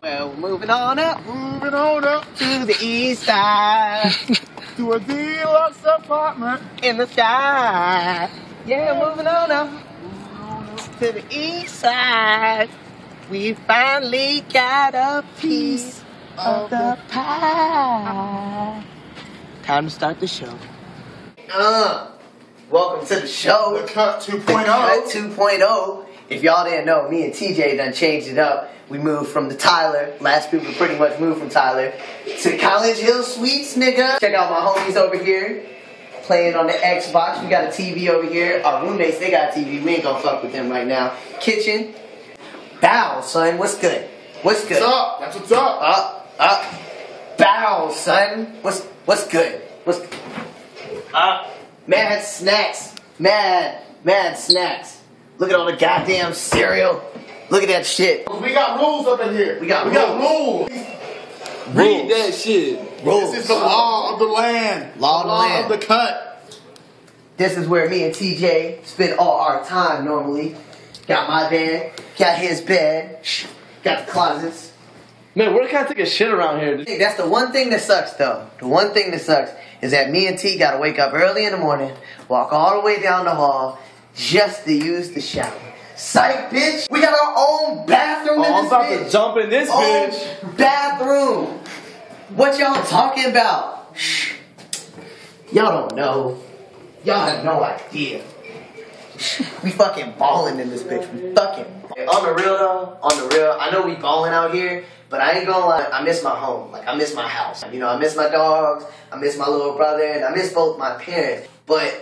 Well, moving on up to the east side, to a deluxe apartment in the sky. Yeah, moving on up to the east side. We finally got a piece of the pie. Time to start the show. Welcome to the show. The Cut 2.0. Cut 2.0. If y'all didn't know, me and TJ done changed it up. We moved from the Tyler. Last people pretty much moved from Tyler to College Hill Suites, nigga. Check out my homies over here playing on the Xbox. We got a TV over here. Our roommates, they got a TV. We ain't gonna fuck with them right now. Kitchen. Bow, son. What's good? What's good? What's up? That's what's up. Bow, son. What's good? What's mad snacks. Mad snacks. Look at all the goddamn cereal. Look at that shit. We got rules up in here. We got rules. Read that shit. Rules. This is the law of the land. Law of the cut. This is where me and TJ spend all our time normally. Got my bed, got his bed, got the closets. Man, where can I take a shit around here? That's the one thing that sucks though. The one thing that sucks is that me and T gotta wake up early in the morning, walk all the way down the hall just to use the shower. Psych, bitch! We got our own bathroom in this bitch! I'm about to jump in this bitch! Own bathroom! What y'all talking about? Shh. Y'all don't know. Y'all have no idea. We fucking ballin' in this bitch. We fucking ballin'. On the real though, I know we ballin' out here, but I ain't gonna lie, I miss my home. Like, I miss my house. You know, I miss my dogs, I miss my little brother, and I miss both my parents. But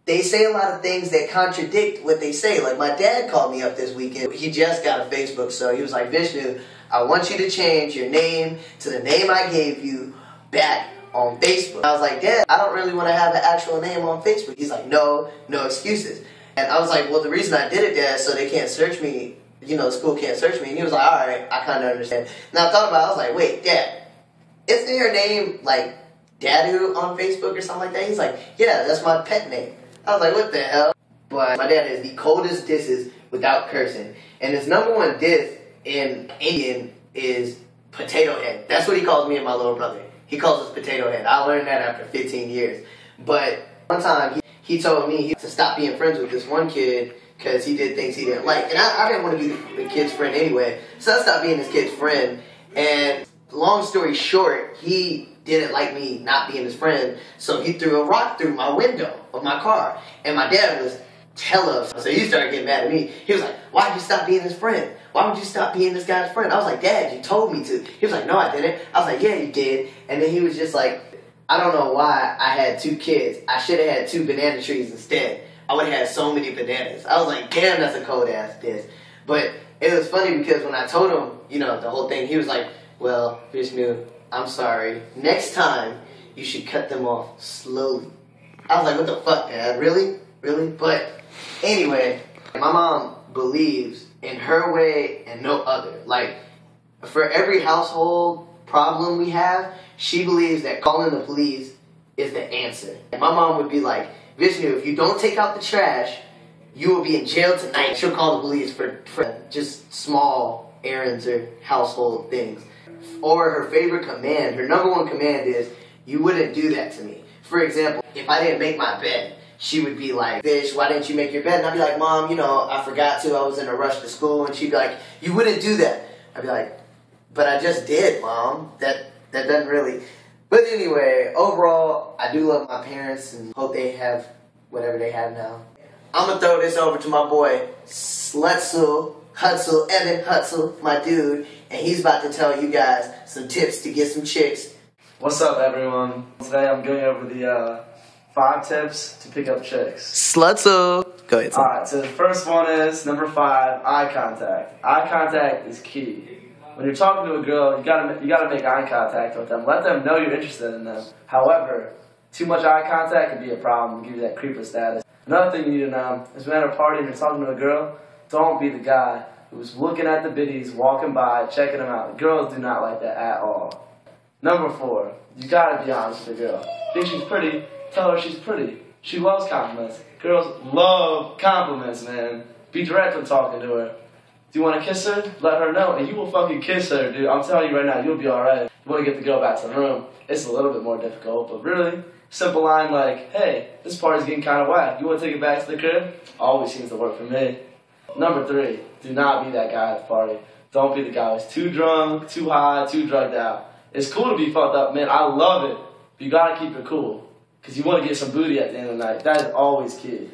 they say a lot of things that contradict what they say. Like, my dad called me up this weekend. He just got a Facebook, so he was like, Vishnu, I want you to change your name to the name I gave you back on Facebook. I was like, Dad, I don't really want to have an actual name on Facebook. He's like, no excuses. And I was like, well, the reason I did it, Dad, so they can't search me, you know, the school can't search me. And he was like, all right, I kind of understand. And I thought about it, I was like, wait, Dad, isn't your name, like, Dadu on Facebook or something like that? He's like, yeah, that's my pet name. I was like, what the hell? But my dad is the coldest disses without cursing. And his #1 diss in Indian is potato head. That's what he calls me and my little brother. He calls us potato head. I learned that after 15 years. But one time, he told me to stop being friends with this one kid because he did things he didn't like. And I didn't want to be the kid's friend anyway. So I stopped being this kid's friend. And long story short, he didn't like me not being his friend, so he threw a rock through my window of my car. And my dad was jealous, so he started getting mad at me. He was like, why'd you stop being his friend? Why would you stop being this guy's friend? I was like, Dad, you told me to. He was like, no, I didn't. I was like, yeah, you did. And then he was just like, I don't know why I had 2 kids. I should have had 2 banana trees instead. I would have had so many bananas. I was like, damn, that's a cold ass diss. But it was funny because when I told him, you know, the whole thing, he was like, well, Vishnu, I'm sorry. Next time, you should cut them off slowly. I was like, what the fuck, Dad? Really? Really? But anyway, my mom believes in her way and no other. Like, for every household problem we have, she believes that calling the police is the answer. And my mom would be like, Vishnu, if you don't take out the trash, you will be in jail tonight. She'll call the police for just small errands or household things. Or her favorite command, her #1 command is, you wouldn't do that to me. For example, if I didn't make my bed, she would be like, Vish, why didn't you make your bed? And I'd be like, Mom, you know, I forgot to. I was in a rush to school. And she'd be like, you wouldn't do that. I'd be like, but I just did, Mom. That doesn't really. But anyway, overall, I do love my parents and hope they have whatever they have now. I'm going to throw this over to my boy, Evan Hutzel, my dude, and he's about to tell you guys some tips to get some chicks. What's up, everyone? Today I'm going over the 5 tips to pick up chicks. Slutzel. Go ahead. Alright, so the first one is, #5, eye contact. Eye contact is key. When you're talking to a girl, you gotta make eye contact with them. Let them know you're interested in them. However, too much eye contact can be a problem, give you that creeper status. Another thing you need to know is when at a party and you're talking to a girl, don't be the guy who's looking at the biddies, walking by, checking them out. Girls do not like that at all. #4, you gotta be honest with the girl. Think she's pretty, tell her she's pretty. She loves compliments. Girls love compliments, man. Be direct when talking to her. Do you want to kiss her? Let her know, and you will fucking kiss her, dude. I'm telling you right now, you'll be alright. You want to get the girl back to the room. It's a little bit more difficult, but really, simple line like, hey, this party's getting kind of whack. You want to take it back to the crib? Always seems to work for me. Number 3, do not be that guy at the party. Don't be the guy who's too drunk, too high, too drugged out. It's cool to be fucked up, man. I love it. But you gotta keep it cool. Because you want to get some booty at the end of the night. That is always key.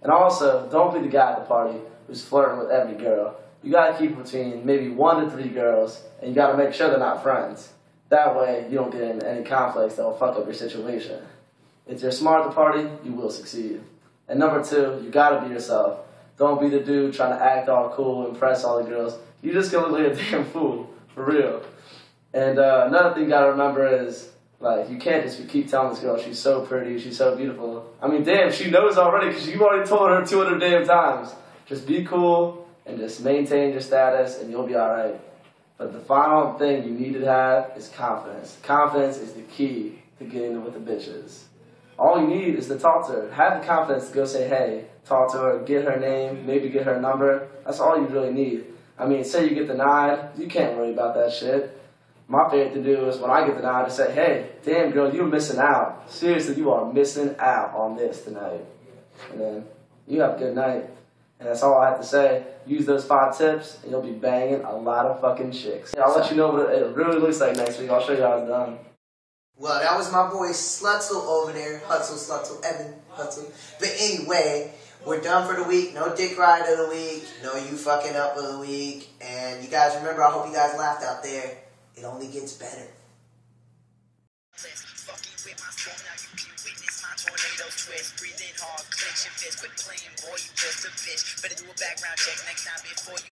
And also, don't be the guy at the party who's flirting with every girl. You gotta keep it between maybe 1 to 3 girls, and you gotta make sure they're not friends. That way, you don't get into any conflicts that will fuck up your situation. If you're smart at the party, you will succeed. And number 2, you gotta be yourself. Don't be the dude trying to act all cool, impress all the girls. You just gonna look like a damn fool, for real. And another thing you gotta remember is, like, you can't just keep telling this girl she's so pretty, she's so beautiful. I mean, damn, she knows already because you've already told her 200 damn times. Just be cool and just maintain your status and you'll be alright. But the final thing you need to have is confidence. Confidence is the key to getting with the bitches. All you need is to talk to her. Have the confidence to go say, hey, talk to her, get her name, maybe get her number. That's all you really need. I mean, say you get denied, you can't worry about that shit. My favorite to do is when I get denied to say, hey, damn girl, you're missing out. Seriously, you are missing out on this tonight. And then you have a good night. And that's all I have to say. Use those 5 tips and you'll be banging a lot of fucking chicks. I'll let you know what it really looks like next week. I'll show you how it's done. Well, that was my boy Slutzel over there. Hutzel, Slutzel, Evan, Hutzel. But anyway, we're done for the week. No dick ride of the week. No you fucking up of the week. And you guys remember, I hope you guys laughed out there. It only gets better. Breathing hard, clenching fists, quit playing, boy, you just a bitch. Better do a background check next time before you